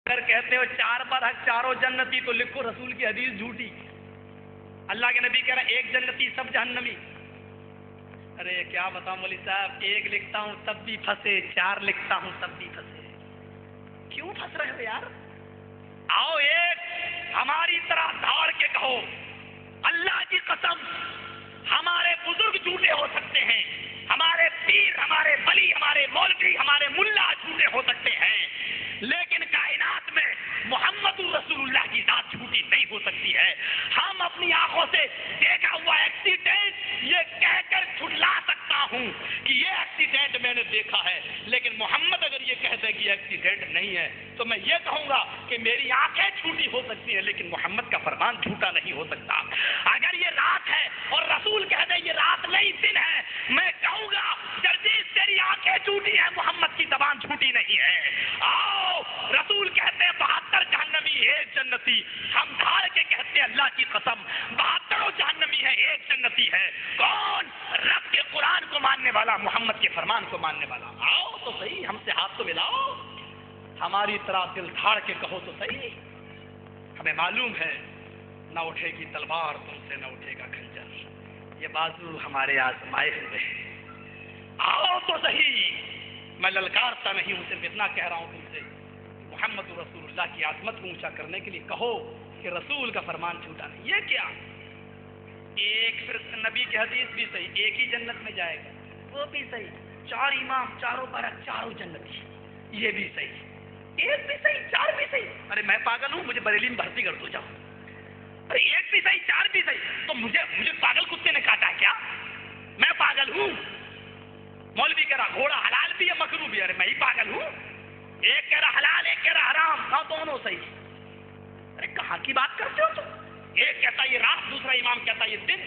اگر کہتے ہو چار پر حق چاروں جنتی تو لکھو رسول کی حدیث جھوٹی. اللہ کے نبی کہہ رہے ہیں ایک جنتی سب جہنمی. ارے کیا بتاؤں مولوی صاحب، ایک لکھتا ہوں تب بھی پھنسے، چار لکھتا ہوں تب بھی پھنسے. کیوں پھنس رہے ہو یار؟ آؤ ایک ہماری طرح دھاڑ کے کہو اللہ کی قسم ہمارے بزرگ جھوٹے ہو سکتے ہیں، ہمارے پیر، ہمارے ولی، ہمارے مولوی، ہمارے ملا جھوٹے ہو سکتے ہیں، لیکن کائنات میں محمد رسول اللہ کی ذات جھوٹی نہیں ہو سکتی ہے. ہم اپنی آنکھوں سے دیکھا ہوا ایکسیڈنٹ یہ کہہ کر جھٹلا سکتا ہوں کہ یہ ایکسیڈنٹ میں نے دیکھا ہے، لیکن محمد اگر یہ کہہ دے کہ یہ ایکسیڈنٹ نہیں ہے تو میں یہ کہوں گا کہ میری آنکھیں جھوٹی ہو سکتی ہیں لیکن محمد کا فرمان جھوٹا نہیں ہو سکتا. اگر یہ رات ہے اور رسول کہہ دے یہ رات نہیں دن ہے، میں کہوں گا جرجیت تیری آنکھیں جھوٹی ہیں، محمد کی زبان جھوٹی نہیں ہے. آؤ رسول کہتے ہیں 72 جہنمی ایک جنتی، ہم دھاڑ کے کہتے ہیں اللہ کی قسم 72 جہنمی ہے ایک جنتی ہے. کون؟ رب کے قرآن کو ماننے والا، محمد کے فرمان کو ماننے والا. آؤ تو صحیح، ہم سے ہاتھ تو ملاؤ، ہماری طرح دل دھاڑ کے کہو تو صحیح. ہمیں معلوم ہے نہ اٹھے گی تلوار تم سے، نہ اٹھے گا خنجر، یہ بازو ہمارے آزمائے ہوئے ہیں. آؤ تو صحیح، میں للکارتا نہیں ہوں، صرف اتنا کہہ رہا ہوں تم سے محمد رسول اللہ کی عظمت کو اونچا کرنے کے لیے کہو کہ رسول کا فرمان جھوٹا نہیں. یہ کیا ایک پھر نبی کی حدیث بھی صحیح، ایک ہی جنت میں جائے گا، وہ بھی صحیح. چار امام، چاروں برک، چاروں جنتی، یہ بھی صحیح. ایک بھی صحیح، چار بھی صحیح. ارے میں پاگل ہوں، مجھے بریلی میں بھرتی کر دو جاؤ. ارے ایک بھی صحیح، چار بھی صحیح، تو مجھے پاگل کتے نے کاٹا کیا؟ میں پاگل ہوں؟ مولوی کہہ رہا گھوڑا حلال بھی ہے مکروہ بھی ہے، ارے میں ہی پاگل ہوں؟ ایک کہہ رہا حلال، ایک کہہ رہا حرام، ہاں دونوں صحیح. ارے کہاں کی بات کرتے ہو تم؟ ایک کہتا یہ رات، دوسرا امام کہتا یہ دن،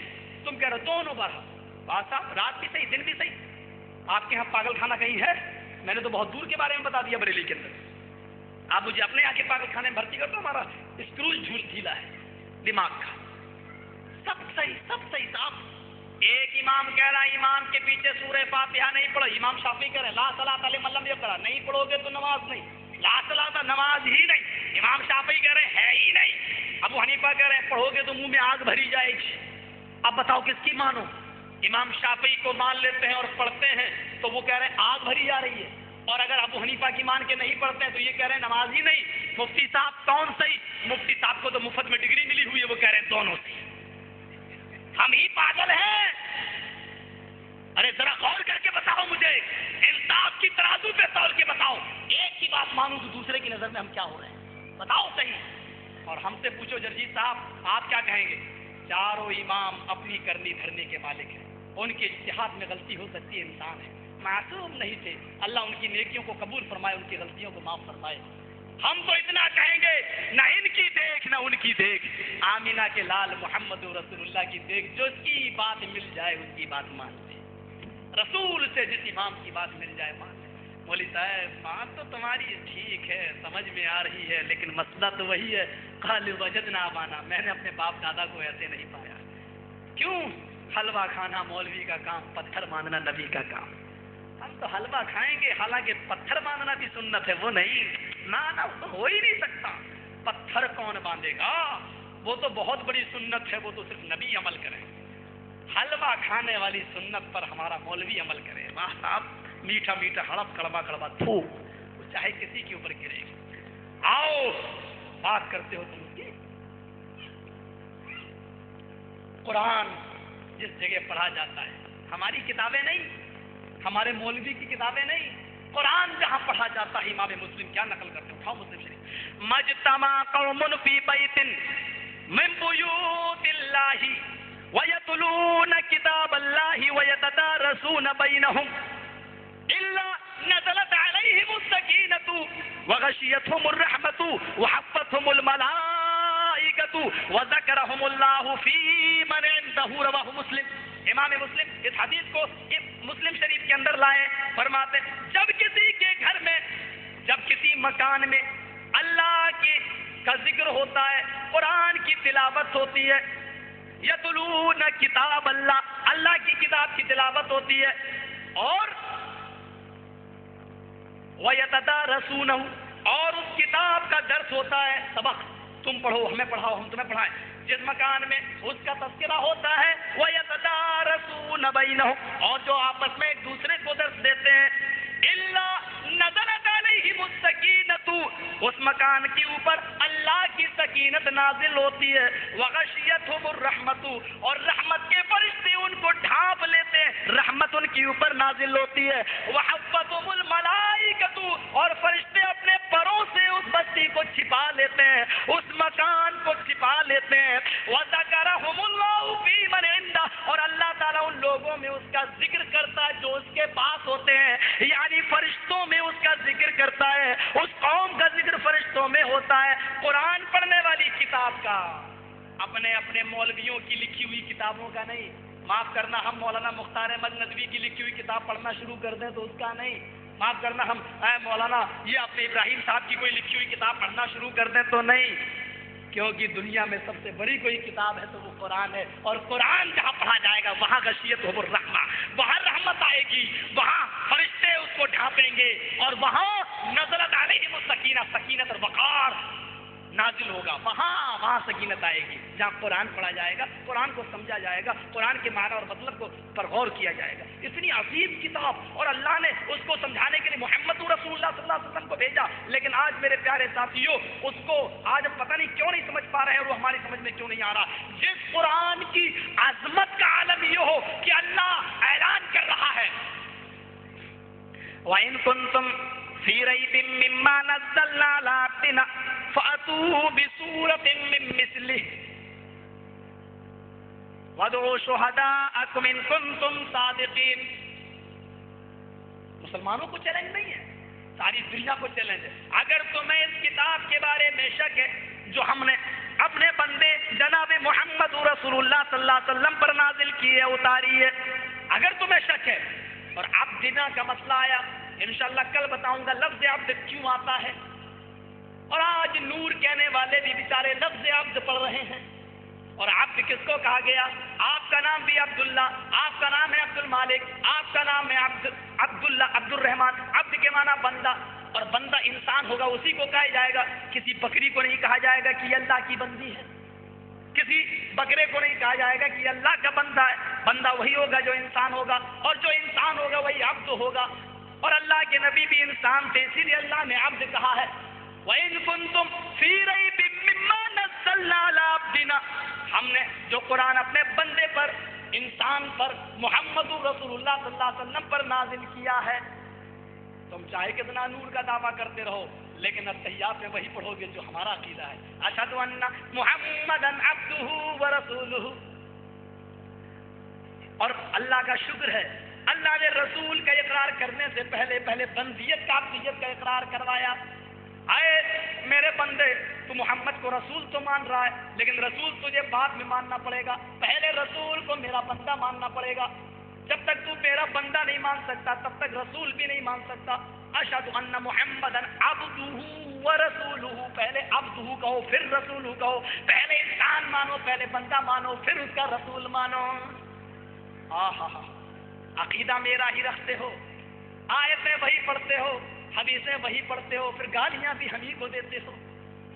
تم کہہ رہے دونوں بار. بات صاحب رات بھی صحیح دن بھی صحیح. آپ کے یہاں پاگل خانہ کہیں ہے؟ میں نے تو بہت دور کے بارے میں بتا دیا بریلی کے اندر. آپ مجھے اپنے یہاں کے پاگل خانے میں بھرتی کر دو، ہمارا اسکرول ڈھیلا ہے دماغ کا. سب صحیح، سب صحیح صاحب. ایک امام کہہ رہا ہے امام کے پیچھے سورہ فاتحہ نہیں پڑھو، امام شافعی کہہ رہے ہیں لا صلاۃ لمن لم یقرأ، نہیں پڑھو گے تو نماز نہیں، لا صلاۃ نماز ہی نہیں. امام شافعی کہہ رہے ہیں ہے ہی نہیں. ابو حنیفہ کہہ رہے ہیں پڑھو گے تو منہ میں آگ بھری جائے گی. اب بتاؤ کس کی مانو؟ امام شافعی کو مان لیتے ہیں اور پڑھتے ہیں تو وہ کہہ رہے ہیں آگ بھری جا رہی ہے، اور اگر ابو حنیفہ کی مان کے نہیں پڑھتے ہیں تو یہ کہہ رہے ہیں نماز ہی نہیں. مفتی صاحب کون صحیح؟ مفتی صاحب کو تو مفت میں ڈگری ملی ہوئی ہے، وہ کہہ رہے ہیں دونوں صحیح. ہم ہی پاگل ہیں؟ ارے ذرا غور کر کے بتاؤ، مجھے انصاف کی ترازو پہ تول کے بتاؤ. ایک کی بات مانوں تو دوسرے کی نظر میں ہم کیا ہو رہے ہیں؟ بتاؤ صحیح. اور ہم سے پوچھو جرجیت صاحب آپ کیا کہیں گے؟ چاروں امام اپنی کرنی دھرنے کے مالک ہیں، ان کے اجتہاد میں غلطی ہو سکتی ہے، انسان ہے، معصوم نہیں تھے. اللہ ان کی نیکیوں کو قبول فرمائے، ان کی غلطیوں کو معاف فرمائے. ہم تو اتنا کہیں گے نہ ان کی دیکھ نہ ان کی دیکھ، آمینہ کے لال محمد رسول اللہ کی دیکھ. جو اس کی بات مل جائے اس کی بات مان لے، رسول سے جس امام کی بات مل جائے مان لے. مولوی صاحب بات تو تمہاری ٹھیک ہے، سمجھ میں آ رہی ہے، لیکن مسئلہ تو وہی ہے قال وجدنا آبانا، میں نے اپنے باپ دادا کو ایسے نہیں پایا. کیوں؟ حلوہ کھانا مولوی کا کام، پتھر ماننا نبی کا کام. ہم تو حلوہ کھائیں گے، حالانکہ پتھر باندھنا بھی سنت ہے. وہ نہیں، نہ وہ تو ہو ہی نہیں سکتا. پتھر کون باندھے گا؟ وہ تو بہت بڑی سنت ہے، وہ تو صرف نبی عمل کریں. حلوہ کھانے والی سنت پر ہمارا مولوی عمل کرے. واہ صاحب، میٹھا میٹھا ہڑپ کڑوا کڑوا تھو، وہ چاہے کسی کے اوپر گرے. آؤ بات کرتے ہو تم کی. قرآن جس جگہ پڑھا جاتا ہے، ہماری کتابیں نہیں، ہمارے مولوی کی کتابیں نہیں، قرآن جہاں پڑھا جاتا ہے. امام مسلم کیا نقل کرتے ہیں؟ اٹھاؤ مسلم شریف. مجتمع قوم فی بیت من بیوت اللہ وَيَتْلُونَ كِتَابَ اللَّهِ وَيَتَدَارَسُونَ بَيْنَهُمْ إِلَّا نَزَلَتْ عَلَيْهِمُ السَّكِينَةُ وَغَشِيَتْهُمُ الرَّحْمَةُ وَحَفَّتْهُمُ الْمَلَائِكَةُ وَذَكَرَهُمُ اللَّهُ فِي مَنْ عِندَهُ. رواه مسلم. امام مسلم اس حدیث کو مسلم شریف کے اندر لائے، فرماتے جب کسی کے گھر میں، جب کسی مکان میں اللہ کا ذکر ہوتا ہے، قرآن کی تلاوت ہوتی ہے، یتلون کتاب اللہ، اللہ کی کتاب کی تلاوت ہوتی ہے، اور وَيَتَدَارَسُونَهُ، اور اس کتاب کا درس ہوتا ہے، سبق تم پڑھو، ہمیں پڑھاؤ، ہم تمہیں پڑھائیں۔ جس مکان میں اس کا تذکرہ ہوتا ہے وَيَتَدَارَسُونَ بَيْنَهُمْ، اور جو آپس میں ایک دوسرے کو درس دیتے ہیں، إِلَّا نَزَلَتْ عَلَيْهِمُ السَّكِينَةُ، اس مکان کے اوپر اللہ کی سکینت نازل ہوتی ہے، وَغَشِيَتْهُمُ الرَّحْمَةُ، اور رحمت کے فرشتے ان کو ڈھانپ لیتے ہیں، رحمت ان کے اوپر نازل ہوتی ہے، وَحَفَّتْهُمُ الْمَلَائِكَةُ، اور فرشتے اپنے پروں سے اس بستی کو چھپا لیتے ہیں، اس مکان کو چھپا لیتے ہیں، وَذَكَرَهُمُ اللَّهُ فِي مَنْ عِندَهُ، اور اللہ تعالیٰ ان لوگوں میں اس کا ذکر کرتا ہے جو اس کے پاس ہوتے ہیں، یعنی فرشتوں میں اس کا ذکر کرتا ہے، اس قوم کا ذکر فرشتوں میں ہوتا ہے۔ قرآن پڑھنے والی کتاب کا، اپنے اپنے مولویوں کی لکھی ہوئی کتابوں کا نہیں، معاف کرنا ہم مولانا مختار احمد ندوی کی لکھی ہوئی کتاب پڑھنا شروع کر دیں تو اس کا نہیں، معاف کرنا ہم مولانا یہ اپنے ابراہیم صاحب کی کوئی لکھی ہوئی کتاب پڑھنا شروع کر دیں تو نہیں، کیونکہ دنیا میں سب سے بڑی کوئی کتاب ہے تو وہ قرآن ہے، اور قرآن جہاں پڑھا جائے گا وہاں غشیتہم الرحمہ، وہاں رحمت آئے گی، وہاں فرشتے اس کو ڈھانپیں گے، اور وہاں نزلت علیہم السکینہ، سکینت اور وقار نازل ہوگا، وہاں سکینت آئے گی جہاں قرآن پڑھا جائے گا، قرآن کو سمجھا جائے گا، قرآن کے معنی اور مطلب کو پر غور کیا جائے گا۔ اتنی عظیم کتاب، اور اللہ نے اس کو سمجھانے کے لیے محمد رسول اللہ صلی اللہ علیہ وسلم کو بھیجا، لیکن آج میرے پیارے ساتھیوں اس کو آج ہم پتہ نہیں کیوں نہیں سمجھ پا رہے ہیں، اور وہ ہماری سمجھ میں کیوں نہیں آ رہا۔ جس قرآن کی عظمت کا عالم یہ ہو کہ اللہ اعلان کر رہا ہے وَإِن كُنتُمْ فِي رَيْبٍ مِّمَّا نَزَّلْنَا عَلَىٰ عَبْدِنَا فَأْتُوا بِسُورَةٍ مِّن مِّثْلِهِ وَادْعُوا شُهَدَاءَكُمْ إِن كُنتُمْ صَادِقِينَ۔ مسلمانوں کو چیلنج نہیں ہے، ساری دنیا کو چیلنج ہے۔ اگر تمہیں اس کتاب کے بارے میں شک ہے جو ہم نے اپنے بندے جناب محمد رسول اللہ صلی اللہ علیہ وسلم پر نازل کی ہے، اتاری ہے، اگر تمہیں شک ہے، اور عبدنا کا مسئلہ آیا، انشاءاللہ کل بتاؤں گا لفظ عبد کیوں آتا ہے، اور آج نور کہنے والے بھی بیچارے لفظ عبد پڑھ رہے ہیں، اور عبد کس کو کہا گیا؟ آپ کا نام بھی عبداللہ، آپ کا نام ہے عبد المالک، آپ کا نام ہے عبداللہ، عبد الرحمن، عبد کے معنی بندہ، اور بندہ انسان ہوگا اسی کو کہا جائے گا، کسی بکری کو نہیں کہا جائے گا کہ یہ اللہ کی بندی ہے، کسی بکرے کو نہیں کہا جائے گا کہ اللہ کا بندہ ہے، بندہ وہی ہوگا جو انسان ہوگا، اور جو انسان ہوگا وہی عبد ہوگا، اور اللہ کے نبی بھی انسان تھے، اسی لیے اللہ نے عبد کہا ہے۔ وَإِن كُنتُمْ فِي رَيْبٍ مِّمَّا نَزَّلْنَا عَلَىٰ عَبْدِنَا، ہم نے جو قرآن اپنے بندے پر، انسان پر، محمد رسول اللہ صلی اللہ علیہ وسلم پر نازل کیا ہے، تم چاہے کتنا نور کا دعویٰ کرتے رہو، لیکن التحیات میں وہی پڑھو گے جو ہمارا عقیدہ ہے، اشہد ان محمدًا عبدہ ورسولہ۔ اور اللہ کا شکر ہے اللہ نے رسول کا اقرار کرنے سے پہلے بندیت کا، عبدیت کا اقرار کروایا۔ آئے میرے بندے، تو محمد کو رسول تو مان رہا ہے، لیکن رسول تجھے بعد میں ماننا پڑے گا، پہلے رسول کو میرا بندہ ماننا پڑے گا۔ جب تک تو میرا بندہ نہیں مان سکتا تب تک رسول بھی نہیں مان سکتا۔ اشہد ان محمدًا عبدہ ورسولہ، پہلے عبدہ کہو پھر رسولہ کہو، پہلے انسان مانو، پہلے بندہ مانو، پھر اس کا رسول مانو۔ عقیدہ میرا ہی رکھتے ہو، آیتیں وہی پڑھتے ہو، حدیثیں وہی پڑھتے ہو، پھر گالیاں بھی ہم ہی کو دیتے ہو،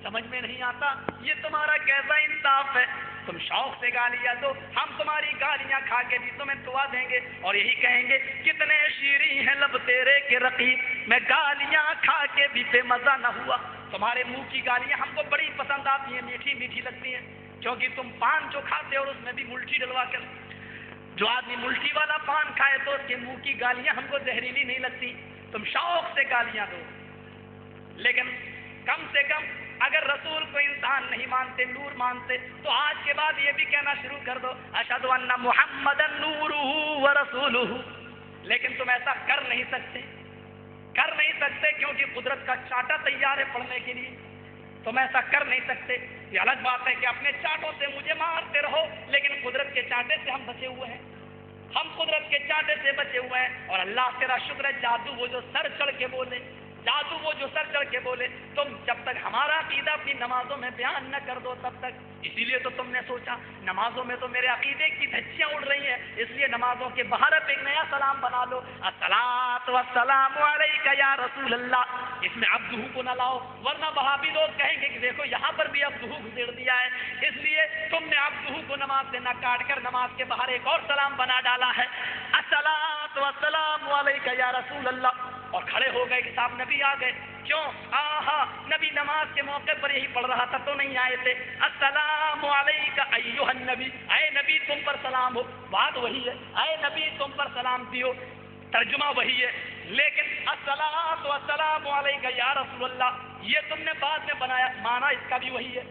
سمجھ میں نہیں آتا یہ تمہارا کیسا انصاف ہے؟ تم شوق سے گالیاں دو، ہم تمہاری گالیاں کھا کے بھی تمہیں دعا دیں گے، اور یہی کہیں گے کتنے شیریں ہیں لب تیرے کے رقیب، میں گالیاں کھا کے بھی بے مزہ نہ ہوا۔ تمہارے منہ کی گالیاں ہم کو بڑی پسند آتی ہیں، میٹھی میٹھی لگتی ہیں، کیونکہ تم پان جو کھاتے ہو اس میں بھی ملٹھی ڈلوا کر، جو آدمی ملٹھی والا پان کھائے تو اس کے منہ کی گالیاں ہم کو زہریلی نہیں لگتی، تم شوق سے گالیاں دو، لیکن کم سے کم اگر رسول کو انسان نہیں مانتے، نور مانتے، تو آج کے بعد یہ بھی کہنا شروع کر دو اشہد ان محمدًا نورہ ورسولہ۔ لیکن تم ایسا کر نہیں سکتے کیونکہ قدرت کا چاٹا تیار ہے پڑھنے کے لیے، تم ایسا کر نہیں سکتے۔ یہ الگ بات ہے کہ اپنے چاٹوں سے مجھے مارتے رہو، لیکن قدرت کے چاٹے سے ہم بچے ہوئے ہیں، ہم قدرت کے چاٹے سے بچے ہوئے ہیں۔ اور اللہ تیرا شکر ہے، جادو وہ جو سر چڑھ کے بولے، جادو وہ جو سر چڑھ کے بولے، تم جب تک ہمارا عقیدہ اپنی نمازوں میں بیان نہ کر دو تب تک اسی لیے تو تم نے سوچا نمازوں میں تو میرے عقیدے کی دھچیاں اڑ رہی ہیں، اس لیے نمازوں کے باہر اب ایک نیا سلام بنا لو، الصلاۃ والسلام علیک یا رسول اللہ، اس میں عبدہ کو نہ لاؤ، ورنہ وہابی لوگ کہیں گے کہ دیکھو یہاں پر بھی عبدہ گھسیڑ دیا ہے، اس لیے تم نے عبدہ کو نماز سے نہ کاٹ کر نماز کے باہر ایک اور سلام بنا ڈالا ہے، الصلاۃ والسلام علیک یا رسول اللہ، اور کھڑے ہو گئے کہ صاحب نبی آ گئے، کیوں؟ آہا نبی نماز کے موقع پر یہی پڑھ رہا تھا تو نہیں آئے تھے، السلام علیک ایھا النبی، اے نبی تم پر سلام ہو، بات وہی ہے، اے نبی تم پر سلامتی ہو، ترجمہ وہی ہے، لیکن الصلاۃ والسلام علیک یا رسول اللہ یہ تم نے بعد میں بنایا، معنی اس کا بھی وہی ہے۔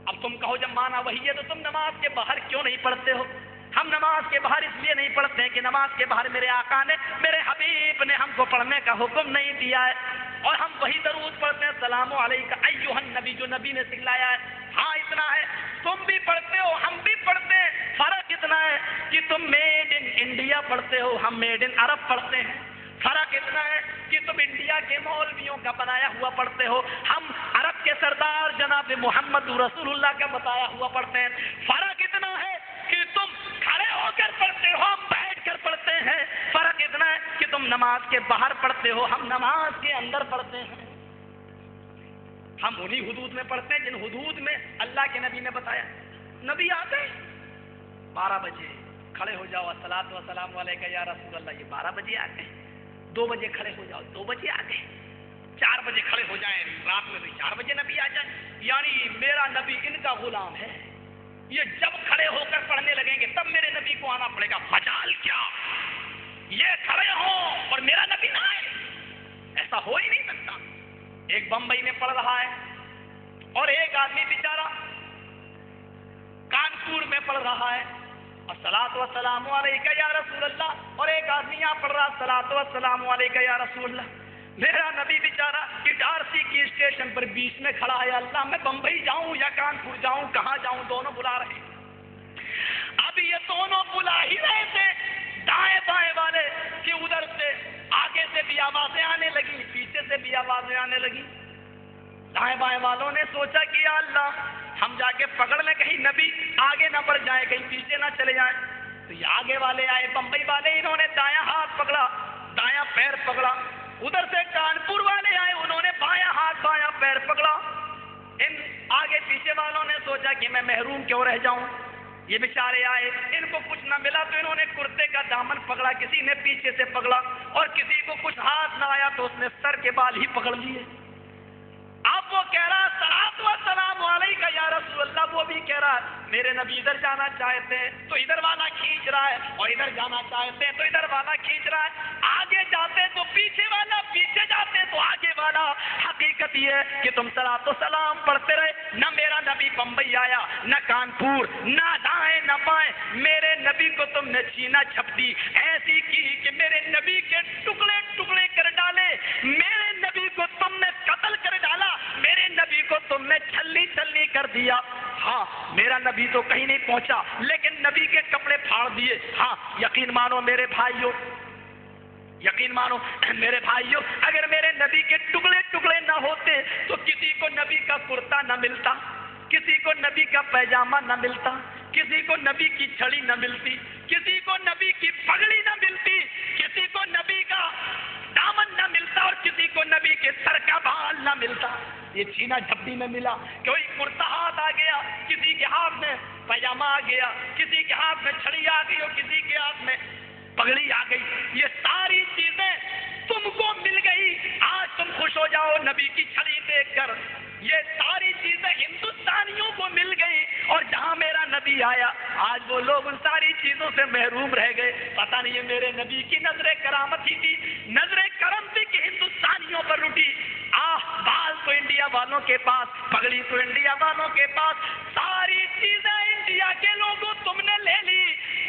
اب تم کہو جب معنی وہی ہے تو تم نماز کے باہر کیوں نہیں پڑھتے ہو؟ ہم نماز کے باہر اس لیے نہیں پڑھتے ہیں کہ نماز کے باہر میرے آقا نے، میرے حبیب نے ہم کو پڑھنے کا حکم نہیں دیا ہے، اور ہم وہی درود پڑھتے ہیں السلام علیک ایھا النبی جو نبی نے سکھلایا ہے۔ ہاں اتنا ہے تم بھی پڑھتے ہو ہم بھی پڑھتے ہیں، فرق اتنا ہے کہ تم میڈ ان انڈیا پڑھتے ہو، ہم میڈ ان عرب پڑھتے ہیں، فرق اتنا ہے کہ تم انڈیا کے مولویوں کا بنایا ہوا پڑھتے ہو، ہم عرب کے سردار جناب محمد رسول اللہ کا بتایا ہوا پڑھتے ہیں، فرق اتنا ہے کہ تم کھڑے ہو کر پڑھتے ہو ہم بیٹھ کر پڑھتے ہیں، فرق اتنا ہے کہ تم نماز کے باہر پڑھتے ہو ہم نماز کے اندر پڑھتے ہیں، ہم انہی حدود میں پڑھتے ہیں جن حدود میں اللہ کے نبی نے بتایا۔ نبی آتے 12 بجے کھڑے ہو جاؤ الصلاۃ والسلام علیک یا رسول اللہ، یہ 12 بجے آ گئے، 2 بجے کھڑے ہو جاؤ 2 بجے آ گئے، 4 بجے کھڑے ہو جائیں رات میں بھی 4 بجے نبی آ جائیں، یعنی میرا نبی ان کا غلام ہے، یہ جب کھڑے ہو کر پڑھنے لگیں گے تب میرے نبی کو آنا پڑے گا، مجال کیا یہ کھڑے ہوں اور میرا نبی نہ آئے، ایسا ہو ہی نہیں سکتا۔ ایک بمبئی میں پڑھ رہا ہے اور ایک آدمی بیچارہ کانپور میں پڑھ رہا ہے الصلاۃ والسلام علیک یا رسول اللہ، اور ایک آدمی یہاں پڑھ رہا الصلاۃ والسلام علیک یا رسول اللہ، میرا نبی بیچارہ اٹارسی کی اسٹیشن پر بیچ میں کھڑا ہے، اللہ میں بمبئی جاؤں یا کانپور جاؤں کہاں جاؤں، دونوں بلا رہے ہیں، اب یہ دونوں بلا ہی رہے تھے، دائیں بائیں والے کہ ادھر سے آگے سے بھی آوازیں آنے لگی پیچھے سے بھی آوازیں آنے لگی، دائیں بائیں والوں نے سوچا کہ یا اللہ ہم جا کے پکڑ لیں کہیں نبی آگے نہ بڑھ جائیں کہیں پیچھے نہ چلے جائیں، تو یہ آگے والے آئے بمبئی والے، انہوں نے دایاں ہاتھ پکڑا دایاں پیر پکڑا، ادھر سے کانپور والے آئے انہوں نے بایاں ہاتھ بایاں پیر پکڑا، ان آگے پیچھے والوں نے سوچا کہ میں محروم کیوں رہ جاؤں، یہ بیچارے آئے ان کو کچھ نہ ملا تو انہوں نے کرتے کا دامن پکڑا، کسی نے پیچھے سے پکڑا، اور کسی کو کچھ ہاتھ نہ آیا تو اس نے سر کے بال ہی پکڑ لیے، اب وہ کہہ رہا الصلاۃ والسلام علیک یا رسول اللہ، وہ بھی کہہ رہا میرے نبی ادھر جانا چاہتے ہیں تو ادھر والا کھینچ رہا ہے، اور ادھر جانا چاہتے ہیں تو ادھر والا کھینچ رہا ہے، آگے جاتے تو پیچھے والا پیچھے جاتے تو آگے والا، حقیقت یہ ہے کہ تم صلاۃ و سلام پڑھتے رہے، نہ میرا نبی بمبئی آیا نہ کانپور نہ دائیں نہ بائیں، میرے نبی کو تم نے چھینا جھپٹی ایسی کی کہ میرے نبی کے ٹکڑے ٹکڑے کر ڈالے، میرے نبی کو تم نے قتل کر ڈالا، میرے نبی کو تم نے چھلنی چھلنی کر دیا، ہاں میرا نبی تو کہیں نہیں پہنچا لیکن نبی کے کپڑے پھاڑ دیے، ہاں یقین مانو میرے بھائیوں، یقین مانو میرے بھائیوں، اگر میرے نبی کے ٹکڑے ٹکڑے نہ ہوتے تو کسی کو نبی کا کرتا نہ ملتا، کسی کو نبی کا پیجامہ نہ ملتا، کسی کو نبی کی چھڑی نہ ملتی، کسی کو نبی کی پگڑی نہ ملتی، کسی کو نبی کا دامن نہ ملتا، اور کسی کو نبی کے سر کا بال نہ ملتا، یہ چھینا جھپٹی میں ملا، کوئی کرتا ہاتھ آ گیا، کسی کے ہاتھ میں پیجامہ آ گیا، کسی کے ہاتھ میں چھڑی آ گئی اور کسی کے ہاتھ میں پگڑی آ گئی، یہ ساری چیزیں تم کو مل گئی، آج تم خوش ہو جاؤ نبی کی چھڑی دیکھ کر، یہ ساری چیزیں ہندوستانیوں کو مل گئی، اور جہاں میرا نبی آیا آج وہ لوگ ان ساری چیزوں سے محروم رہ گئے، پتہ نہیں یہ میرے نبی کی نظر کرامت ہی تھی، نظر کرم تھی کہ ہندوستانیوں پر لٹی، بال تو انڈیا والوں کے پاس، پگڑی تو انڈیا والوں کے پاس، ساری چیزیں انڈیا کے لوگوں تم نے لے لی،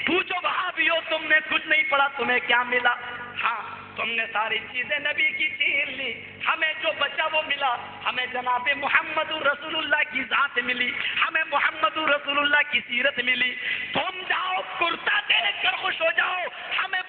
پوچھو وہاں بھی ہو تم نے کچھ نہیں پڑھا تمہیں کیا ملا، ہاں تم نے ساری چیزیں نبی کی چھین لی، ہمیں جو بچا وہ ملا، ہمیں جناب محمد رسول اللہ کی ذات ملی، ہمیں محمد رسول اللہ کی سیرت ملی، تم جاؤ کرتا دیکھ کر خوش ہو جاؤ، ہمیں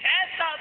6-7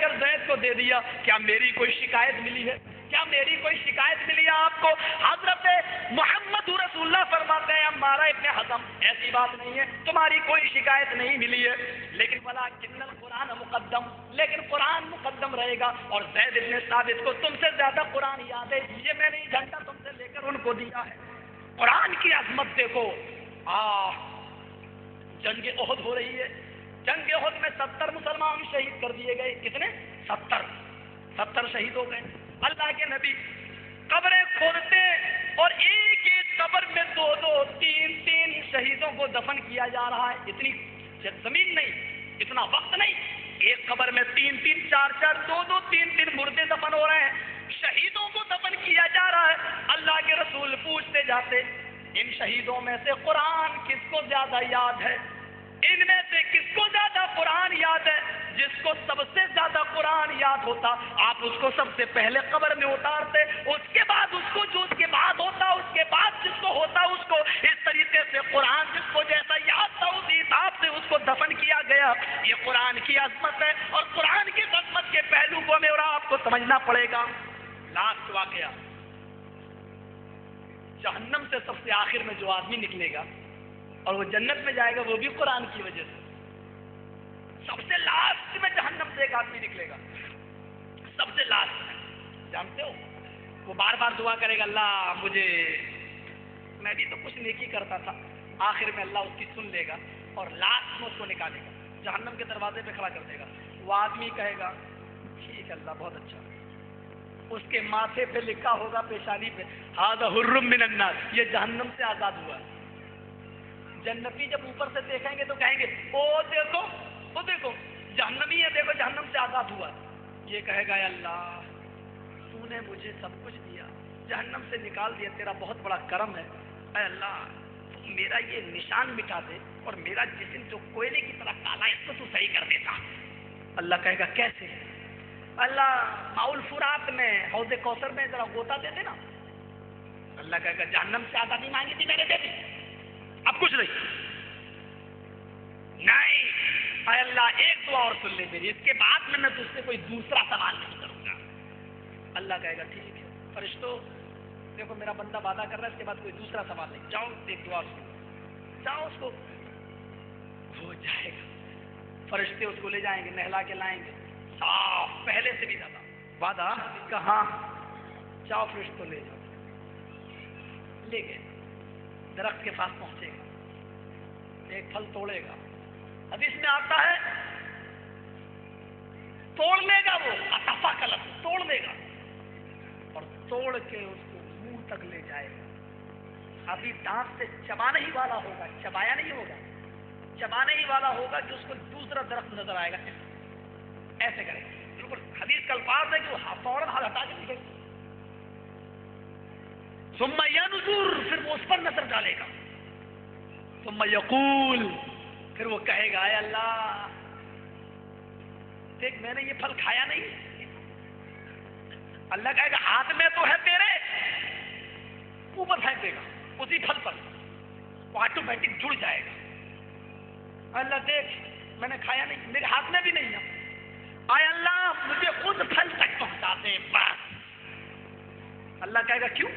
کر زید کو دے دیا. کیا میری کوئی شکایت ملی ہے؟ کیا میری کوئی شکایت ملی ہے آپ کو؟ حضرت محمد رسول اللہ فرماتے ہیں عمار ابن حزم ایسی بات نہیں ہے، تمہاری کوئی شکایت نہیں ملی ہے، لیکن ولکن القرآن مقدم، لیکن قرآن مقدم رہے گا. اور زید ابن ثابت کو تم سے زیادہ قرآن یاد ہے، یہ میں نے جھنڈا تم سے لے کر ان کو دیا ہے. قرآن کی عظمت دیکھو. جنگ احد ہو رہی ہے، جنگ احد میں 70 مسلمان شہید کر دیے گئے. کتنے؟ 70 شہید ہو گئے. اللہ کے نبی قبریں کھودتے اور ایک ایک قبر میں 2-2 3-3 شہیدوں کو دفن کیا جا رہا ہے. اتنی زمین نہیں، اتنا وقت نہیں، ایک قبر میں 3-3 4-4 2-2 3-3 مردے دفن ہو رہے ہیں، شہیدوں کو دفن کیا جا رہا ہے. اللہ کے رسول پوچھتے جاتے ان شہیدوں میں سے قرآن کس کو زیادہ یاد ہے؟ ان میں سے کس کو زیادہ قرآن یاد ہے؟ جس کو سب سے زیادہ قرآن یاد ہوتا آپ اس کو سب سے پہلے قبر میں اتارتے، اس کے بعد اس کو جو اس کے بعد ہوتا، اس کے بعد جس کو ہوتا اس کو. اس طریقے سے قرآن جس کو جیسا یاد تھا اسی حساب سے اس کو دفن کیا گیا. یہ قرآن کی عظمت ہے اور قرآن کی عظمت کے پہلو کو ہمیں اور آپ کو سمجھنا پڑے گا. لاسٹ واقعہ، جہنم سے سب سے آخر میں جو آدمی نکلے گا اور وہ جنت میں جائے گا وہ بھی قرآن کی وجہ سے. سب سے لاسٹ میں جہنم سے ایک آدمی نکلے گا، سب سے لاسٹ میں. جانتے ہو وہ بار بار دعا کرے گا اللہ مجھے، میں بھی تو کچھ نیکی کرتا تھا. آخر میں اللہ اس کی سن لے گا اور لاسٹ میں اس کو نکالے گا، جہنم کے دروازے پہ کھڑا کر دے گا. وہ آدمی کہے گا ٹھیک ہے اللہ بہت اچھا. اس کے ماتھے پہ لکھا ہوگا پیشانی پہ ھذا حر من النار، یہ جہنم سے آزاد ہوا. جنتی جب اوپر سے دیکھیں گے تو کہیں گے او دیکھو، وہ دیکھو جہنمی ہے، دیکھو جہنم سے آزاد ہوا. یہ کہے گا اے اللہ تو نے مجھے سب کچھ دیا، جہنم سے نکال دیا، تیرا بہت بڑا کرم ہے. اے اللہ تو میرا یہ نشان مٹا دے اور میرا جسم جو کوئلے کی طرح کالا ہے اس کو تو صحیح کر دیتا. اللہ کہے گا کیسے؟ اللہ ماؤل فرات میں حوض کوثر میں ذرا غوطہ دے دے نا. اللہ کہے گا جہنم سے آزادی مانگی تھی میں نے دے دی، اب کچھ نہیں. اے اللہ ایک دعا اور سن لے میری، اس کے بعد میں تجھ سے کوئی دوسرا سوال نہیں کروں گا. اللہ کہے گا ٹھیک ہے فرشتوں دیکھو میرا بندہ وعدہ کر رہا ہے اس کے بعد کوئی دوسرا سوال نہیں، جاؤ ایک دعا سنو، جاؤ اس کو. ہو جائے گا. فرشتے اس کو لے جائیں گے، نہلا کے لائیں گے صاف پہلے سے بھی زیادہ. وعدہ کہاں؟ جاؤ فرشتوں لے جاؤ. لے گئے، درخت کے پاس پہنچے گا، ایک پھل توڑے گا. حدیث میں آتا ہے توڑ لے گا، وہ اطفا کلب توڑ لے گا اور توڑ کے اس کو منہ تک لے جائے گا. ابھی دانت سے چبانے ہی والا ہوگا، چبایا نہیں ہوگا، چبانے ہی والا ہوگا کہ اس کو دوسرا درخت نظر آئے گا. ایسے کرے گا بالکل. حدیث کا الفاظ ہے کہ وہ فوراً ہاتھ ہٹا کے نکلے. ثم ينظر، پھر وہ اس پر نظر ڈالے گا. ثم يقول، پھر وہ کہے گا اے اللہ دیکھ میں نے یہ پھل کھایا نہیں. اللہ کہے گا ہاتھ میں تو ہے تیرے، اوپر پھینک دے گا اسی پھل پر، وہ آٹومیٹک جڑ جائے گا. اللہ دیکھ میں نے کھایا نہیں، میرے ہاتھ میں بھی نہیں ہے. اے اللہ مجھے خود پھل تک پہنچا دے بس. اللہ کہے گا کیوں؟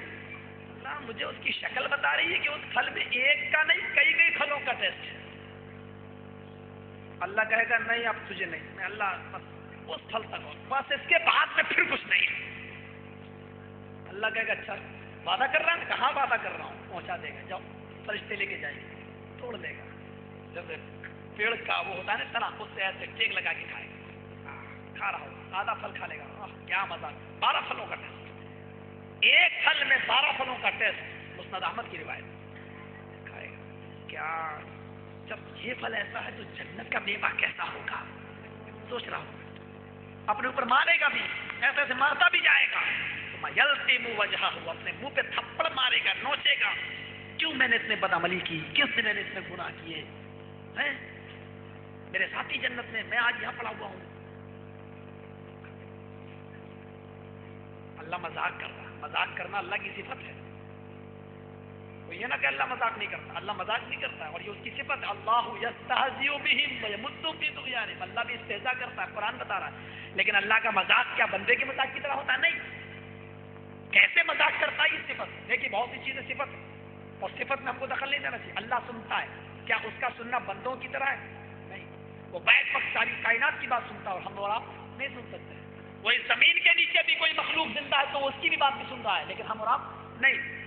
اللہ مجھے اس کی شکل بتا رہی ہے کہ اس پھل میں ایک کا نہیں کئی پھلوں کا ٹیسٹ ہے. اللہ کہے گا نہیں اب تجھے نہیں، میں اللہ بس اس پھل تک ہوں، بس اس کے بعد میں پھر کچھ نہیں. اللہ کہے گا اچھا وعدہ کر رہا ہے؟ کہاں وعدہ کر رہا ہوں، پہنچا دے گا. جاؤ فرشتے لے کے جائیں گے، توڑ دے گا. جب پیڑ کا وہ ہوتا ہے نا تنا، اس سے ایسے ٹیک لگا کے کھائے گا. کھا رہا ہوگا، آدھا پھل کھا لے گا، کیا مزہ. 12 پھلوں کا ٹیسٹ، ایک پھل میں 12 پھلوں کا ٹیسٹ. مسند احمد کی روایت. کھائے گا کیا جب یہ پھل ایسا ہے تو جنت کا میوہ کیسا ہوگا. سوچ رہا ہوں اپنے اوپر مارے گا بھی، ایسے ایسے مارتا بھی جائے گا. یلتم وجہہ، اپنے منہ پہ تھپڑ مارے گا، نوچے گا کیوں میں نے اتنے بدعملی کی، کس نے میں نے اتنے گناہ کیے ہیں. میرے ساتھی جنت میں، میں آج یہاں پڑا ہوا ہوں. اللہ مذاق کر رہا. مذاق کرنا اللہ کی صفت ہے. تو یہ نہ کہ اللہ مذاق نہیں کرتا، اللہ مذاق نہیں کرتا، اور یہ اس کی صفت اللہ یستہزئ بہم ویمد فی طغیانہم، اللہ بھی استہزاء کرتا ہے، قرآن بتا رہا ہے، لیکن اللہ کا مذاق کیا بندے کے مذاق کی طرح ہوتا ہے؟ نہیں، کیسے مذاق کرتا ہے یہ صفت؟ دیکھیے بہت سی چیزیں صفت ہے، اور صفت میں ہم کو دخل نہیں دینا چاہیے۔ اللہ سنتا ہے، کیا اس کا سننا بندوں کی طرح ہے؟ نہیں، وہ بیک وقت ساری کائنات کی بات سنتا ہے اور ہم اور آپ نہیں سن سکتے۔ وہ اس زمین کے نیچے بھی کوئی مخلوق زندہ ہے تو وہ اس کی بھی بات بھی سن رہا ہے، لیکن ہم اور آپ نہیں۔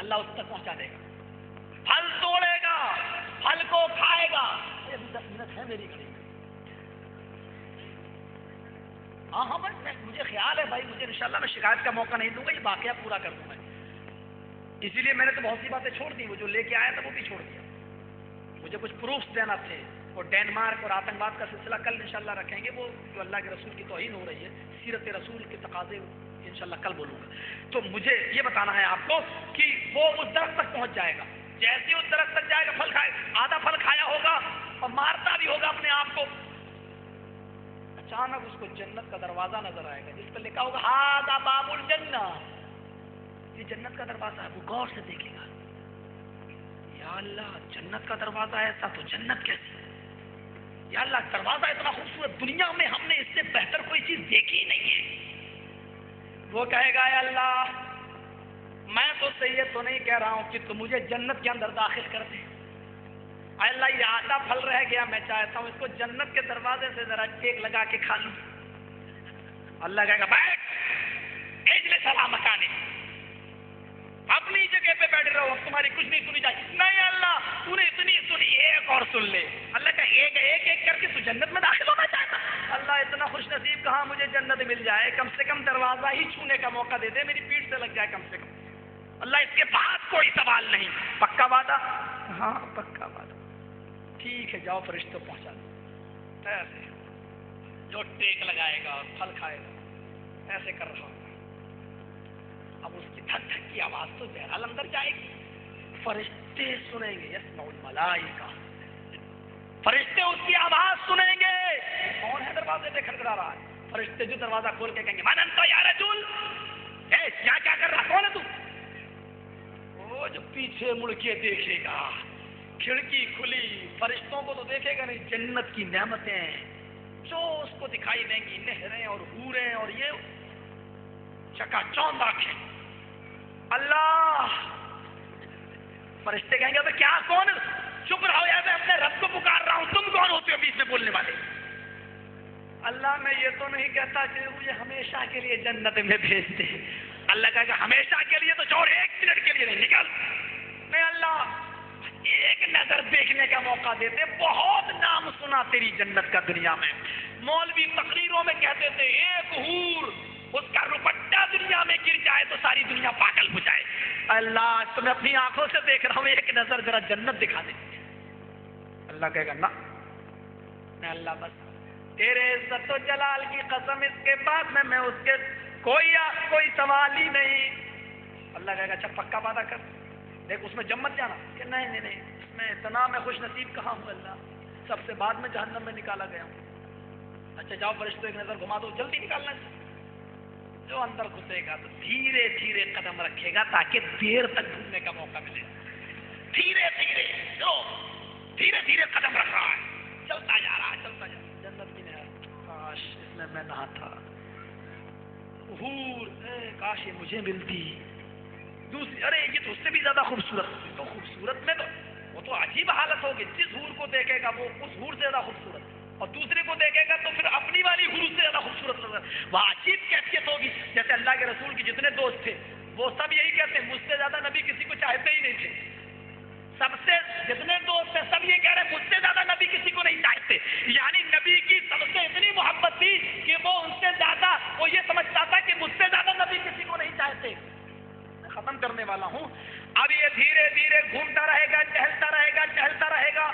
اللہ اس تک پہنچا دے گا، پھل توڑے گا، پھل کو کھائے گا۔ یہ 10 منٹ ہے میری گھڑی میں۔ ہاں مجھے خیال ہے بھائی، مجھے انشاءاللہ میں شکایت کا موقع نہیں دوں گا، یہ واقعہ پورا کر دوں گا، اسی لیے میں نے تو بہت سی باتیں چھوڑ دی، وہ جو لے کے آیا تھا وہ بھی چھوڑ دیا، مجھے کچھ پروفس دینا تھے، اور ڈینمارک اور آتنکواد کا سلسلہ کل انشاءاللہ رکھیں گے، وہ جو اللہ کے رسول کی توہین ہو رہی ہے، سیرت رسول کے تقاضے انشاءاللہ کل بولوں گا۔ تو مجھے یہ بتانا ہے آپ کو کہ وہ اس درخت تک پہنچ جائے گا، جیسے اس درخت تک جائے گا پھل کھائے، آدھا پھل کھایا ہوگا اور مارتا بھی ہوگا اپنے آپ کو، اچانک اس کو جنت کا دروازہ نظر آئے گا جس پر لکھا ہوگا ھذا باب الجنہ، یہ جنت کا دروازہ ہے۔ وہ غور سے دیکھے گا، یا اللہ جنت کا دروازہ ایسا تو جنت کیسی؟ یا اللہ دروازہ اتنا خوبصورت، دنیا میں ہم نے اس سے بہتر کوئی چیز دیکھی نہیں ہے۔ وہ کہے گا اے اللہ میں تو سے یہ تو نہیں کہہ رہا ہوں کہ تم مجھے جنت کے اندر داخل کر دے، اے اللہ یہ آدھا پھل رہ گیا، میں چاہتا ہوں اس کو جنت کے دروازے سے ذرا ٹیک لگا کے کھا لوں۔ اللہ کہے گا بیٹھ، اجلس علی مکانک، اپنی جگہ پہ بیٹھ رہو، اب تمہاری کچھ نہیں سنی جائے۔ نہیں اللہ تو نے اتنی سنی، ایک اور سن لے۔ اللہ کا ایک ایک کر کے تو جنت میں داخل ہونا چاہتا۔ اللہ اتنا خوش نصیب کہاں مجھے جنت مل جائے، کم سے کم دروازہ ہی چھونے کا موقع دے دے، میری پیٹھ سے لگ جائے کم سے کم۔ اللہ اس کے بعد کوئی سوال نہیں، پکا وعدہ؟ ہاں پکا وعدہ، ٹھیک ہے جاؤ فرشتوں پہنچا دو۔ ایسے جو ٹیک لگائے گا اور پھل کھائے گا ایسے کر رہا ہوگا، اب اس کی دھک دھک کی آواز تو بہرحال اندر جائے گی، فرشتے سنیں گے، یسمع الملائکہ، فرشتے اس کی آواز سنیں گے۔ کون ہے دروازے پہ کھڑکھڑا رہا ہے؟ فرشتے جو دروازہ کھول کے کہیں گے من انت یا رجل، یہاں کیا کر رہا، کون ہے تو؟ وہ جو پیچھے مڑ کے دیکھے گا، کھڑکی کھلی، فرشتوں کو تو دیکھے گا نہیں، جنت کی نعمتیں جو اس کو دکھائی دیں گی، نہریں اور حوریں اور یہ چکا چوند آنکھیں۔ اللہ، فرشتے کہیں گے تو کیا کون؟ چپ رہو یار، میں اپنے رب کو پکار رہا ہوں، تم کون ہوتے ہو بیچ میں بولنے والے؟ اللہ میں یہ تو نہیں کہتا کہ مجھے ہمیشہ کے لیے جنت میں بھیج دے۔ اللہ کہے گا ہمیشہ کے لیے تو چھوڑ، 1 منٹ کے لیے نہیں، نکل۔ نہیں اللہ ایک نظر دیکھنے کا موقع دیتے، بہت نام سنا تیری جنت کا دنیا میں، مولوی تقریروں میں کہتے تھے ایک حور اس کا روپٹہ دنیا میں گر جائے تو ساری دنیا پاگل ہو جائے۔ اللہ تو میں اپنی آنکھوں سے دیکھ رہا ہوں، ایک نظر ذرا جنت دکھا دے۔ اللہ کہے گا نہ اللہ بس تیرے عزت و جلال کی قسم، اس کے بعد میں اس کے کوئی سوال ہی نہیں۔ اللہ کہے گا اچھا پکا وعدہ کر، دیکھ اس میں جمت جانا کہ نہیں اس میں اتنا میں خوش نصیب کہاں ہوں، اللہ سب سے بعد میں جہنم میں نکالا گیا ہوں۔ اچھا جاؤ فرشتوں ایک نظر گھما دو، جلدی نکالنا ہے۔ جو اندر گھسے گا تو دھیرے دھیرے قدم رکھے گا تاکہ دیر تک گھومنے کا موقع ملے، دھیرے دھیرے قدم رکھ رہا ہے، چلتا جا رہا ہے، چلتا جا رہا ہے۔ جنت بھی نہیں، کاش اس میں نہ تھا، حور کاش یہ مجھے ملتی۔ دوسری ارے یہ تو اس سے بھی زیادہ خوبصورت، تو خوبصورت میں تو وہ تو عجیب حالت ہوگی، جس حور کو دیکھے گا وہ اس حور سے زیادہ خوبصورت، اور دوسرے کو دیکھے گا تو پھر اپنی والی حور سے زیادہ خوبصورت نظر، وہ عجیب کیفیت ہوگی۔ جیسے اللہ کے رسول کے جتنے دوست تھے وہ سب یہی کہتے ہیں مجھ سے زیادہ نبی کسی کو چاہتے ہی نہیں تھے، سب سے جتنے دوست ہیں سب یہ کہہ رہے ہیں مجھ سے زیادہ نبی کسی کو نہیں چاہتے، یعنی نبی کی سب سے اتنی محبت تھی کہ وہ ان سے زیادہ، وہ یہ سمجھتا تھا کہ مجھ سے زیادہ نبی کسی کو نہیں چاہتے۔ ختم کرنے والا ہوں، اب یہ دھیرے دھیرے گھومتا رہے گا، چہلتا رہے گا،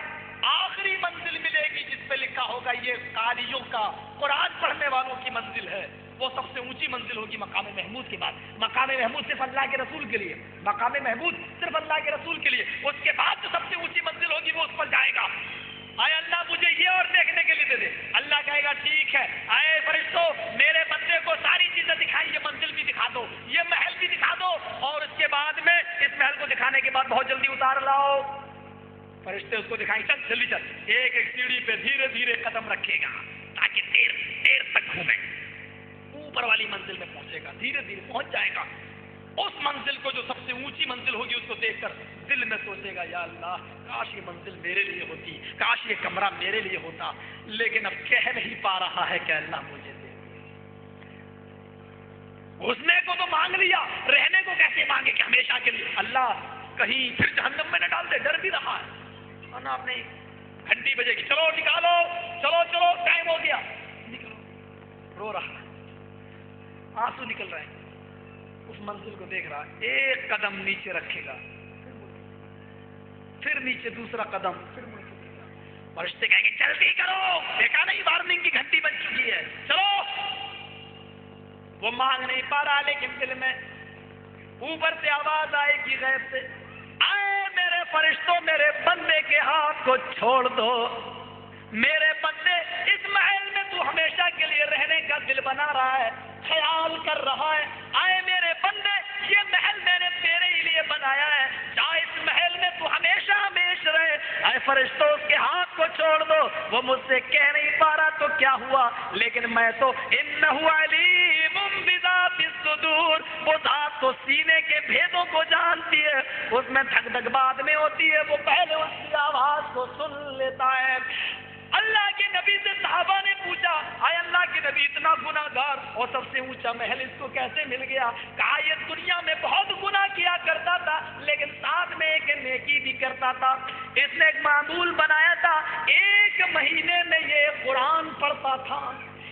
آخری منزل ملے گی جس پہ لکھا ہوگا یہ قاریوں کا، قرآن پڑھنے والوں کی منزل ہے، وہ سب سے اونچی منزل ہوگی مقام محمود کے بعد۔ مقام محمود صرف اللہ کے رسول کے لیے، مقام محمود صرف اللہ کے رسول کے لیے، اس کے بعد جو سب سے اونچی منزل ہوگی وہ اس پر جائے گا۔ آئے اللہ مجھے یہ اور دیکھنے کے لیے دے دے۔ اللہ کہے گا ٹھیک ہے، آئے فرشتوں میرے بندے کو ساری چیزیں دکھائی، یہ منزل بھی دکھا دو، یہ محل بھی دکھا دو، اور اس کے بعد میں دکھانے کے بعد بہت جلدی اتار لاؤ. فرشتے اس کو دکھائیں چل جلدی چل. ایک ایک سیڑھی پہ دھیرے دھیرے قدم رکھے گا تاکہ دیر دیر تک گھومے. اوپر والی منزل میں پہنچے گا, دھیرے دھیرے پہنچ جائے گا. اس منزل کو جو سب سے اونچی منزل ہوگی اس کو دیکھ کر دل میں سوچے گا یا اللہ کاش یہ منزل میرے لیے ہوتی, کاش یہ کمرہ میرے لیے ہوتا, لیکن اب کہہ نہیں پا رہا ہے کہ اللہ مجھے دے. گھسنے کو تو مانگ لیا, رہنے کو کیسے مانگے کہ ہمیشہ کے لیے. اللہ کہیں پھر جہنم میں نہ ڈال دے, ڈر بھی رہا ہے. اور آپ نے گھنٹی بجے گی, چلو نکالو, چلو چلو ٹائم ہو گیا, نکلو. رو رہا ہے, آنسو نکل رہے ہیں. اس منزل کو دیکھ رہا, ایک قدم نیچے رکھے گا, پھر نیچے دوسرا قدم, پھر فرشتے کہیں گے جلدی کرو, دیکھا نہیں وارننگ کی گھنٹی بج چکی ہے, چلو. وہ مانگ نہیں پا رہا, لیکن دل میں اوپر سے آواز آئے گی غیب سے, آئے میرے فرشتوں میرے بندے کے ہاتھ کو چھوڑ دو. میرے بندے اس محل میں تو ہمیشہ کے لیے رہنے کا دل بنا رہا ہے, خیال کر رہا ہے. آئے میرے بندے یہ محل میں نے تیرے ہی لیے بنایا ہے, چاہے اس محل میں تو ہمیشہ ہمیشہ رہے. اے فرشتوں اس کے ہاتھ کو چھوڑ دو. وہ مجھ سے کہہ نہیں پا رہا تو کیا ہوا, لیکن میں تو انہ علیم بذات الصدور, وہ ذات تو سینے کے بھیدوں کو جانتی ہے, اس میں دھک دھک بعد میں ہوتی ہے, وہ پہلے اس کی آواز کو سن لیتا ہے. اللہ کے نبی سے صحابہ نے پوچھا, اے اللہ کے نبی اتنا گناہ گار اور سب سے اونچا محل اس کو کیسے مل گیا؟ کہا یہ دنیا میں بہت گناہ کیا کرتا تھا, لیکن ساتھ میں ایک نیکی بھی کرتا تھا. اس نے ایک معمول بنایا تھا, ایک مہینے میں یہ قرآن پڑھتا تھا,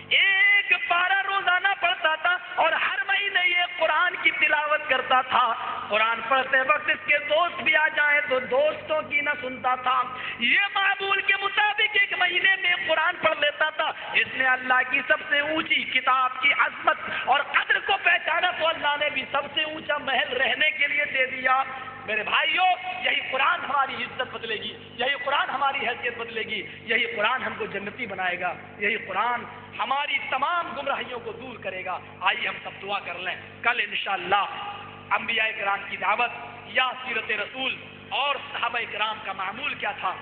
ایک پارہ روزانہ پڑھتا تھا, اور ہر مہینے یہ قرآن کی تلاوت کرتا تھا. قرآن پڑھتے وقت اس کے دوست بھی آ جائیں تو دوستوں کی نہ سنتا تھا. یہ معمول کے مطابق ایک مہینے میں قرآن پڑھ لیتا تھا. اس نے اللہ کی سب سے اونچی کتاب کی عظمت اور قدر کو پہچانا تو اللہ نے بھی سب سے اونچا محل رہنے کے لیے دے دیا. میرے بھائیوں, یہی قرآن ہماری عزت بدلے گی, یہی قرآن ہماری حیثیت بدلے گی, یہی قرآن ہم کو جنتی بنائے گا, یہی قرآن ہماری تمام گمراہیوں کو دور کرے گا. آئیے ہم سب دعا کر لیں. کل انشاءاللہ انبیاء کرام کی دعوت یا سیرت رسول اور صحابہ کرام کا معمول کیا تھا,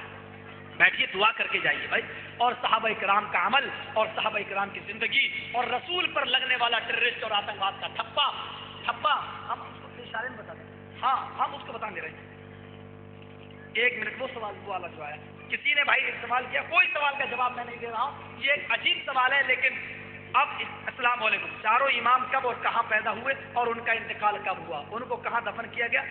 بیٹھیے دعا کر کے جائیے بھائی. اور صحابہ کرام کا عمل اور صحابہ کرام کی زندگی اور رسول پر لگنے والا ٹیررسٹ اور آتنکواد کا ٹھپا ہم اس کو اشارے میں بتا دیں. ہاں ہم اس کو بتا دے رہے ہیں. ایک منٹ, وہ سوال والا جو آیا, کسی نے بھائی ایک سوال کیا, کوئی سوال کا جواب میں نہیں دے رہا ہوں, یہ ایک عجیب سوال ہے, لیکن اب السلام علیکم, چاروں امام کب اور کہاں پیدا ہوئے اور ان کا انتقال کب ہوا, ان کو کہاں دفن کیا گیا,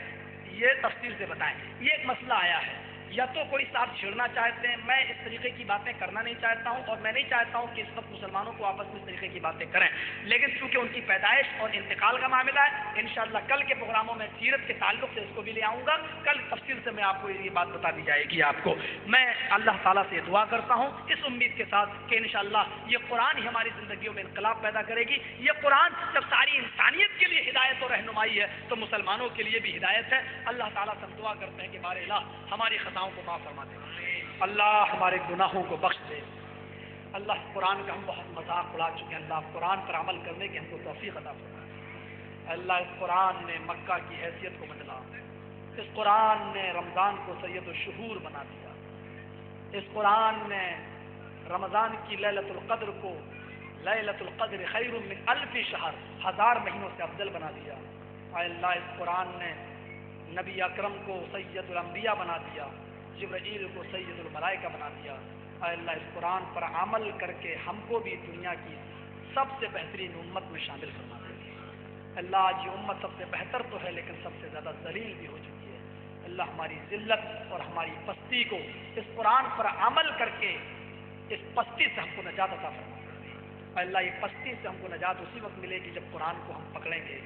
یہ تفصیل سے بتائیں. یہ ایک مسئلہ آیا ہے, یا تو کوئی صاحب چھڑنا چاہتے ہیں, میں اس طریقے کی باتیں کرنا نہیں چاہتا ہوں, اور میں نہیں چاہتا ہوں کہ اس وقت مسلمانوں کو آپس میں اس طریقے کی باتیں کریں, لیکن چونکہ ان کی پیدائش اور انتقال کا معاملہ ہے, انشاءاللہ کل کے پروگراموں میں سیرت کے تعلق سے اس کو بھی لے آؤں گا. کل تفصیل سے میں آپ کو یہ بات بتا دی جائے گی. آپ کو میں اللہ تعالیٰ سے دعا کرتا ہوں اس امید کے ساتھ کہ انشاءاللہ یہ قرآن ہی ہماری زندگیوں میں انقلاب پیدا کرے گی. یہ قرآن جب ساری انسانیت کے لیے ہدایت اور رہنمائی ہے تو مسلمانوں کے لیے بھی ہدایت ہے. اللہ تعالیٰ سے ہم دعا کرتے ہیں کہ بار الہ ہماری خطاؤں کو معاف فرما دے, اللہ ہمارے گناہوں کو بخش دے. اللہ قرآن کا ہم بہت مذاق اڑا چکے ہیں, اللہ قرآن پر عمل کرنے کی ہم کو توفیق عطا فرما. اللہ اس قرآن نے مکہ کی حیثیت کو بدلا, اس قرآن نے رمضان کو سید الشہور بنا دیا, اس قرآن نے رمضان کی لیلۃ القدر کو لیلۃ القدر خیر من الف شہر, 1000 مہینوں سے افضل بنا دیا. اے اللہ اس قرآن نے نبی اکرم کو سید الانبیاء بنا دیا, جبرائیل کو سید الملائکہ بنا دیا. اے اللہ اس قرآن پر عمل کر کے ہم کو بھی دنیا کی سب سے بہترین امت میں شامل فرما دے. اللہ آج یہ امت سب سے بہتر تو ہے لیکن سب سے زیادہ ذلیل بھی ہو چکی ہے. اللہ ہماری ذلت اور ہماری پستی کو اس قرآن پر عمل کر کے اس پستی سے ہم کو نجات عطا فرما دے. اے اللہ یہ پستی سے ہم کو نجات اسی وقت ملے گی جب قرآن کو ہم پکڑیں گے.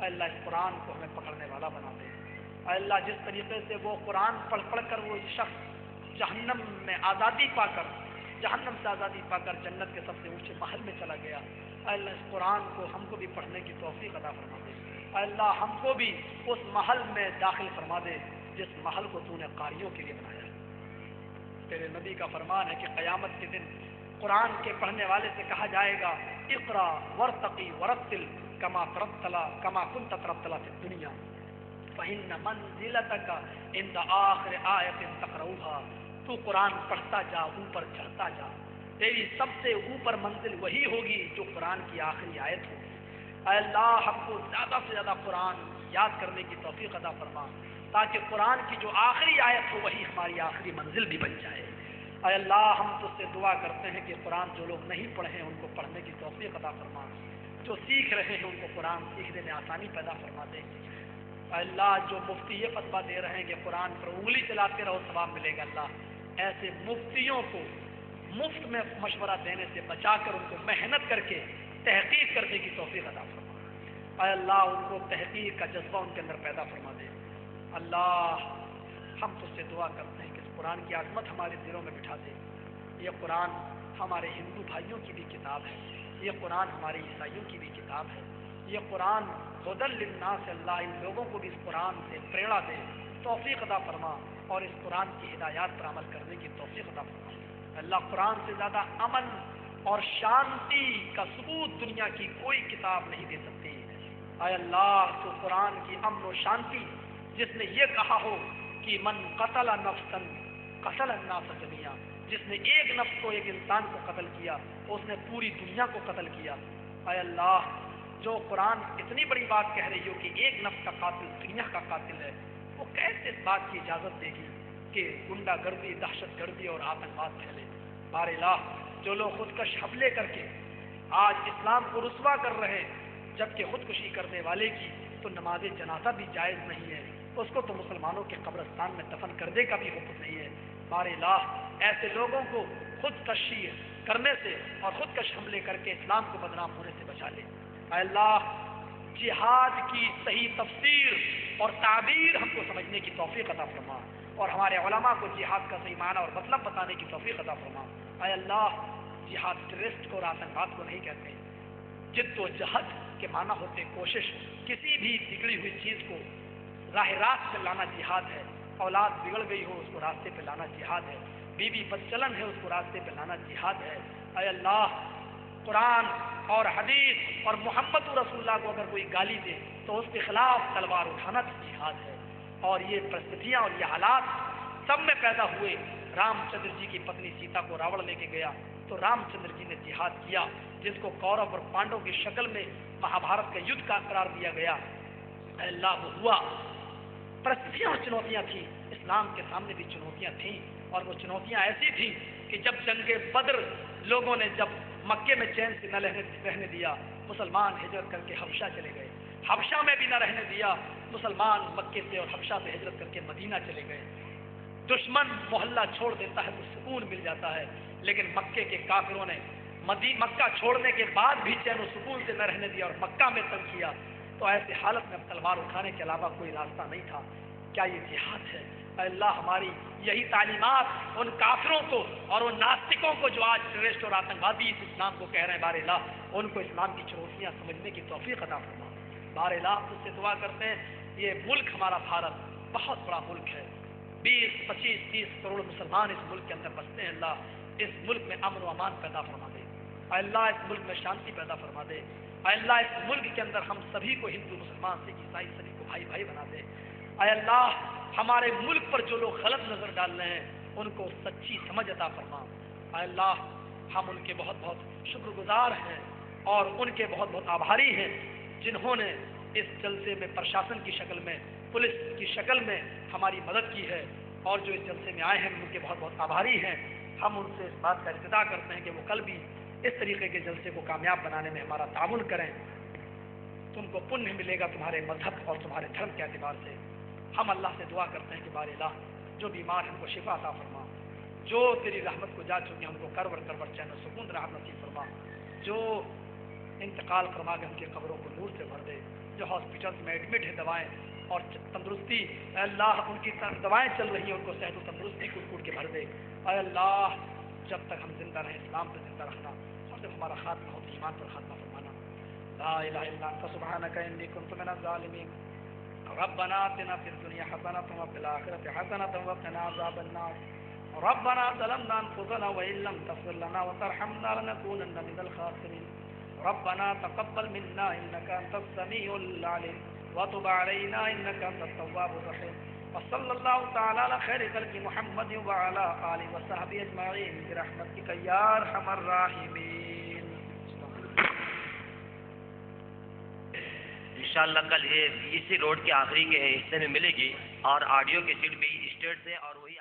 اے اللہ اس قرآن کو ہمیں پکڑنے والا بنا دے. اے اللہ جس طریقے سے وہ قرآن پڑھ کر وہ شخص جہنم میں آزادی پا کر, جہنم سے آزادی پا کر جنت کے سب سے اونچے محل میں چلا گیا, اے اللہ اس قرآن کو ہم کو بھی پڑھنے کی توفیق عطا فرما دے. اے اللہ ہم کو بھی اس محل میں داخل فرما دے جس محل کو تو نے قاریوں کے لیے بنایا. تیرے نبی کا فرمان ہے کہ قیامت کے دن قرآن کے پڑھنے والے سے کہا جائے گا اقرا ورتقی ورتل کما كنت ترتل فی الدنیا. فإن منزلتک عند آخر آیت تقرؤها، تو قرآن پڑھتا جا، اوپر چڑھتا جا، تیری سب سے اوپر منزل وہی ہوگی جو قرآن کی آخری آیت ہوگی۔ اے اللہ ہم کو زیادہ سے زیادہ قرآن یاد کرنے کی توفیق عطا فرما، تاکہ قرآن کی جو آخری آیت ہو وہی ہماری آخری منزل بھی بن جائے۔ اے اللہ ہم تجھ سے دعا کرتے ہیں کہ قرآن جو لوگ نہیں پڑھے ہیں ان کو پڑھنے کی توفیق عطا فرما، جو سیکھ رہے ہیں ان کو قرآن سیکھنے میں آسانی پیدا فرما دے۔ اے اللہ جو مفتی یہ فتویٰ دے رہے ہیں کہ قرآن پر انگلی چلاتے رہو ثواب ملے گا، اللہ ایسے مفتیوں کو مفت میں مشورہ دینے سے بچا کر ان کو محنت کر کے تحقیق کرنے کی توفیق عطا فرما۔ اے اللہ ان کو تحقیق کا جذبہ ان کے اندر پیدا فرما دے۔ اللہ ہم تجھ سے دعا کرتے ہیں کہ اس قرآن کی عظمت ہمارے دلوں میں بٹھا دے۔ یہ قرآن ہمارے ہندو بھائیوں کی بھی کتاب ہے، یہ قرآن ہمارے عیسائیوں کی بھی کتاب ہے، یہ قرآن ہدی للناس، اللہ ان لوگوں کو بھی اس قرآن سے پریرنا دے، توفیق عطا فرما، اور اس قرآن کی ہدایات پر عمل کرنے کی توفیق عطا فرما۔ اللہ قرآن سے زیادہ امن اور شانتی کا ثبوت دنیا کی کوئی کتاب نہیں دے سکتی۔ اے اللہ تو قرآن کی امن و شانتی جس نے یہ کہا ہو کہ من قتل نفسا قتل الناس جميعا، جس نے ایک نفس کو، ایک انسان کو قتل کیا اس نے پوری دنیا کو قتل کیا۔ اے اللہ جو قرآن اتنی بڑی بات کہہ رہی ہو کہ ایک نفس کا قاتل دنیا کا قاتل ہے، وہ کیسے اس بات کی اجازت دے گی کہ گنڈا گردی، دہشت گردی اور آتنکواد پھیلے؟ بار الہ جو لوگ خودکش حملے کر کے آج اسلام کو رسوا کر رہے ہیں، جبکہ خودکشی کرنے والے کی تو نماز جنازہ بھی جائز نہیں ہے، اس کو تو مسلمانوں کے قبرستان میں دفن کرنے کا بھی حکم نہیں ہے۔ بار الہ ایسے لوگوں کو خودکشی کرنے سے اور خودکش حملے کر کے اسلام کو بدنام ہونے سے بچا لے۔ اے اللہ جہاد کی صحیح تفسیر اور تعبیر ہم کو سمجھنے کی توفیق عطا فرما، اور ہمارے علماء کو جہاد کا صحیح معنی اور مطلب بتانے کی توفیق عطا فرما۔ اے اللہ جہاد ٹیررسٹ کو اور آتنکواد کو نہیں کہتے، جد و جہد کے معنی ہوتے کوشش، کسی بھی بگڑی ہوئی چیز کو راہ راست پہ لانا جہاد ہے، اولاد بگڑ گئی ہو اس کو راستے پہ لانا جہاد ہے، بیوی بدچلن ہے اس کو راستے پہ لانا جہاد ہے۔ اے اللہ قرآن اور حدیث اور محمد رسول اللہ کو اگر کوئی گالی دے تو اس کے خلاف تلوار اٹھانا بھی جہاد ہے۔ اور یہ پرستتیاں اور یہ حالات سب میں پیدا ہوئے۔ رام چندر جی کی پتنی سیتا کو راوڑ لے کے گیا تو رام چندر جی نے جہاد کیا، جس کو کورو اور پانڈو کی شکل میں مہابھارت کا یدھ کا قرار دیا گیا۔ اے اللہ وہ ہوا، پرستتیاں اور چنوتیاں تھیں، اسلام کے سامنے بھی چنوتیاں تھیں، اور وہ چنوتیاں ایسی تھیں کہ جب جنگ بدر لوگوں نے جب مکے میں چین سے نہ رہنے دیا، مسلمان ہجرت کر کے حبشہ چلے گئے، حبشہ میں بھی نہ رہنے دیا، مسلمان مکے سے اور حبشہ سے ہجرت کر کے مدینہ چلے گئے۔ دشمن محلہ چھوڑ دیتا ہے تو سکون مل جاتا ہے، لیکن مکے کے کافروں نے مکہ چھوڑنے کے بعد بھی چین و سکون سے نہ رہنے دیا اور مکہ میں تنگ کیا، تو ایسی حالت میں تلوار اٹھانے کے علاوہ کوئی راستہ نہیں تھا۔ کیا یہ جہاد ہے؟ اے اللہ ہماری یہی تعلیمات ان کافروں کو اور ان ناستکوں کو جو آج ٹیررسٹ اور آتنکوادی اس اسلام کو کہہ رہے ہیں، بار الہ ان کو اسلام کی چنوتیاں سمجھنے کی توفیق عطا فرما۔ بار الہ تجھ سے دعا کرتے ہیں، یہ ملک ہمارا بھارت بہت بڑا ملک ہے، 20، 25، 30 کروڑ مسلمان اس ملک کے اندر بستے ہیں۔ اللہ اس ملک میں امن و امان پیدا فرما دے، اے اللہ اس ملک میں شانتی پیدا فرما دے، اے اللہ اس ملک کے اندر ہم سبھی کو، ہندو مسلمان سکھ عیسائی سبھی کو بھائی بھائی بنا دے۔ اے اللہ ہمارے ملک پر جو لوگ غلط نظر ڈال رہے ہیں ان کو سچی سمجھ عطا فرما۔ اے اللہ ہم ان کے بہت بہت شکر گزار ہیں اور ان کے بہت بہت آبھاری ہیں جنہوں نے اس جلسے میں پرشاسن کی شکل میں، پولیس کی شکل میں ہماری مدد کی ہے، اور جو اس جلسے میں آئے ہیں ان کے بہت بہت آبھاری ہیں۔ ہم ان سے اس بات کا التجا کرتے ہیں کہ وہ کل بھی اس طریقے کے جلسے کو کامیاب بنانے میں ہمارا تعاون کریں۔ تم کو پنیہ ملے گا تمہارے مذہب اور تمہارے دھرم کے اعتبار سے۔ ہم اللہ سے دعا کرتے ہیں کہ بار الہ جو بیمار ہیں ان کو شفا عطا فرما، جو تیری رحمت کو جا چکے ہیں ان کو کرور چین و سکون راحت نصیب فرما، جو انتقال فرما کے ان کی قبروں کو نور سے بھر دے، جو ہاسپٹلس میں ایڈمٹ ہیں دوائیں اور تندرستی، اے اللہ ان کی دوائیں چل رہی ہیں ان کو صحت و تندرستی کوٹ کوٹ کے بھر دے۔ اے اللہ جب تک ہم زندہ رہیں اسلام پر زندہ رکھنا، اور جب ہمارا خاتمہ ہو ایمان پر خاتمہ فرمانا۔ لا الہ الا انت سبحانک انی کنت من الظالمین۔ ربنا آتنا فی الدنیا حسنۃ وفی الآخرۃ حسنۃ وقنا عذاب النار۔ ربنا ظلمنا انفسنا وان لم تغفر لنا وترحمنا لنكونن من الخاسرین۔ ربنا تقبل منا انك انت السميع العليم وتب علينا إنك أنت التواب الرحيم وصلى الله تعالى على خير خلق محمد وعلى آله وصحبه أجمعين برحمتك يا أرحم الراحمين. انشاءاللہ کل اسی روڈ کے آخری کے حصے میں ملے گی اور آڈیو کیسٹ بھی اسٹیٹ سے اور وہی